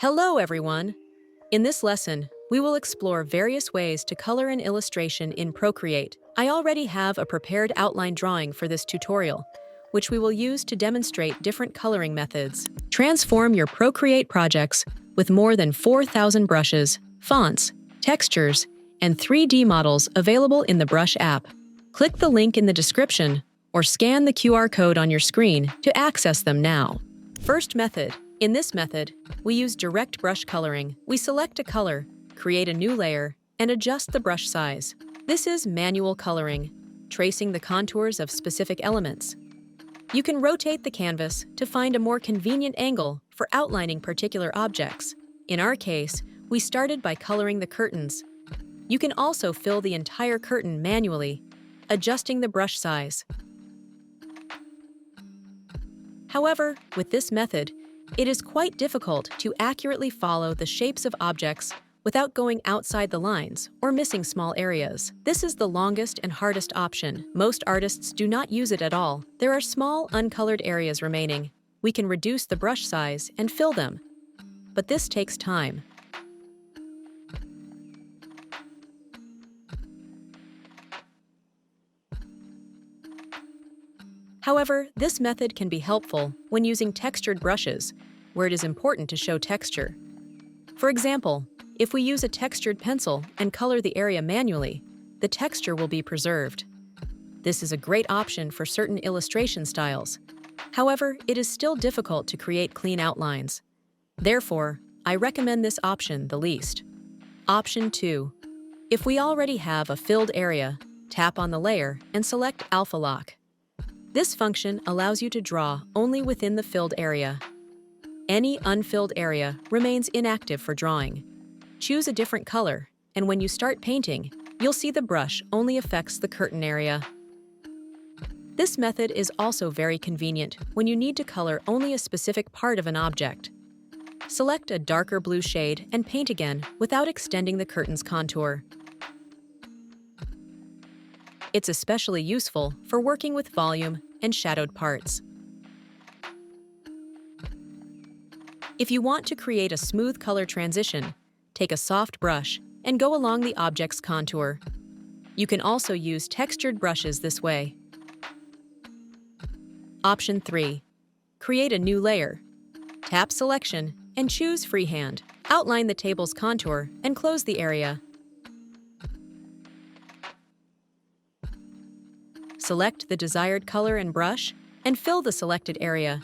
Hello, everyone! In this lesson, we will explore various ways to color an illustration in Procreate. I already have a prepared outline drawing for this tutorial, which we will use to demonstrate different coloring methods. Transform your Procreate projects with more than 4,000 brushes, fonts, textures, and 3D models available in the Brush app. Click the link in the description or scan the QR code on your screen to access them now. First method. In this method, we use direct brush coloring. We select a color, create a new layer, and adjust the brush size. This is manual coloring, tracing the contours of specific elements. You can rotate the canvas to find a more convenient angle for outlining particular objects. In our case, we started by coloring the curtains. You can also fill the entire curtain manually, adjusting the brush size. However, with this method, it is quite difficult to accurately follow the shapes of objects without going outside the lines or missing small areas. This is the longest and hardest option. Most artists do not use it at all. There are small, uncolored areas remaining. We can reduce the brush size and fill them, but this takes time. However, this method can be helpful when using textured brushes, where it is important to show texture. For example, if we use a textured pencil and color the area manually, the texture will be preserved. This is a great option for certain illustration styles. However, it is still difficult to create clean outlines. Therefore, I recommend this option the least. Option 2. If we already have a filled area, tap on the layer and select Alpha Lock. This function allows you to draw only within the filled area. Any unfilled area remains inactive for drawing. Choose a different color, and when you start painting, you'll see the brush only affects the curtain area. This method is also very convenient when you need to color only a specific part of an object. Select a darker blue shade and paint again without extending the curtain's contour. It's especially useful for working with volume and shadowed parts. If you want to create a smooth color transition, take a soft brush and go along the object's contour. You can also use textured brushes this way. Option 3. Create a new layer. Tap Selection and choose Freehand. Outline the table's contour and close the area. Select the desired color and brush, and fill the selected area.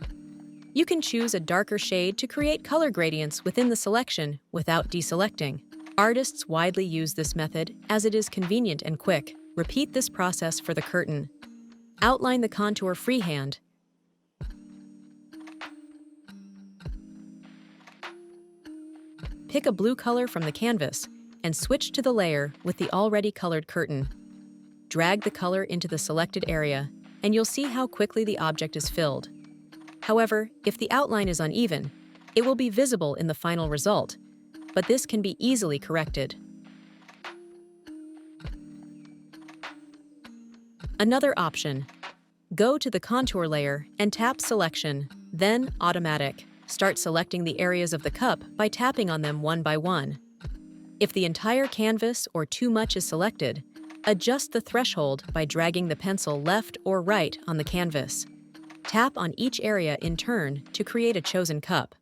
You can choose a darker shade to create color gradients within the selection without deselecting. Artists widely use this method as it is convenient and quick. Repeat this process for the curtain. Outline the contour freehand. Pick a blue color from the canvas and switch to the layer with the already colored curtain. Drag the color into the selected area, and you'll see how quickly the object is filled. However, if the outline is uneven, it will be visible in the final result, but this can be easily corrected. Another option. Go to the contour layer and tap Selection, then Automatic. Start selecting the areas of the cup by tapping on them one by one. If the entire canvas or too much is selected, adjust the threshold by dragging the pencil left or right on the canvas. Tap on each area in turn to create a chosen cup.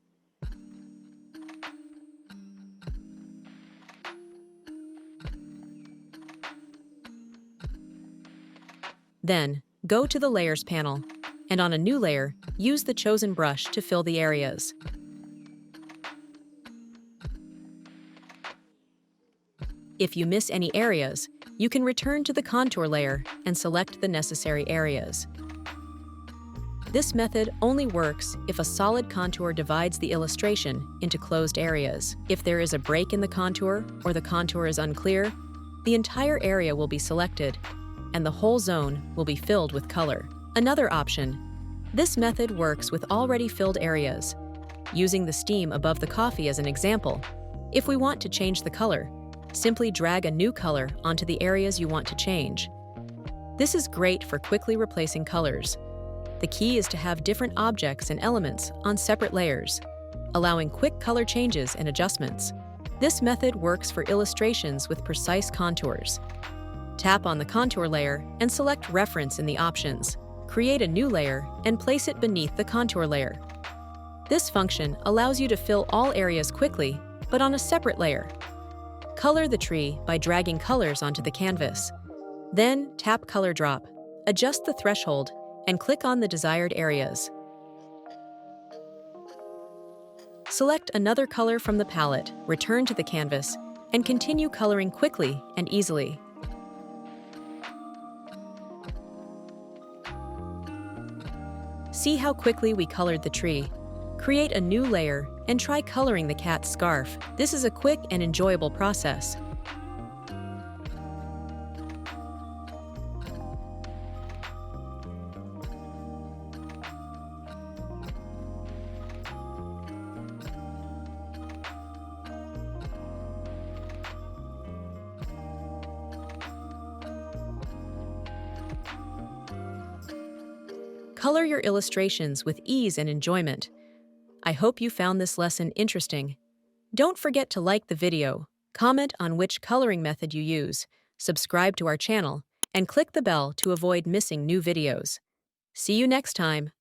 Then, go to the Layers panel, and on a new layer, use the chosen brush to fill the areas. If you miss any areas, you can return to the contour layer and select the necessary areas. This method only works if a solid contour divides the illustration into closed areas. If there is a break in the contour or the contour is unclear, the entire area will be selected, and the whole zone will be filled with color. Another option. This method works with already filled areas. Using the steam above the coffee as an example, if we want to change the color, simply drag a new color onto the areas you want to change. This is great for quickly replacing colors. The key is to have different objects and elements on separate layers. allowing quick color changes and adjustments. This method works for illustrations with precise contours. Tap on the contour layer and select Reference in the options. Create a new layer and place it beneath the contour layer. This function allows you to fill all areas quickly, but on a separate layer. Color the tree by dragging colors onto the canvas. Then tap Color Drop, adjust the threshold, and click on the desired areas. Select another color from the palette, return to the canvas, and continue coloring quickly and easily. See how quickly we colored the tree. Create a new layer and try coloring the cat's scarf. This is a quick and enjoyable process. Color your illustrations with ease and enjoyment. I hope you found this lesson interesting. Don't forget to like the video, comment on which coloring method you use, subscribe to our channel, and click the bell to avoid missing new videos. See you next time.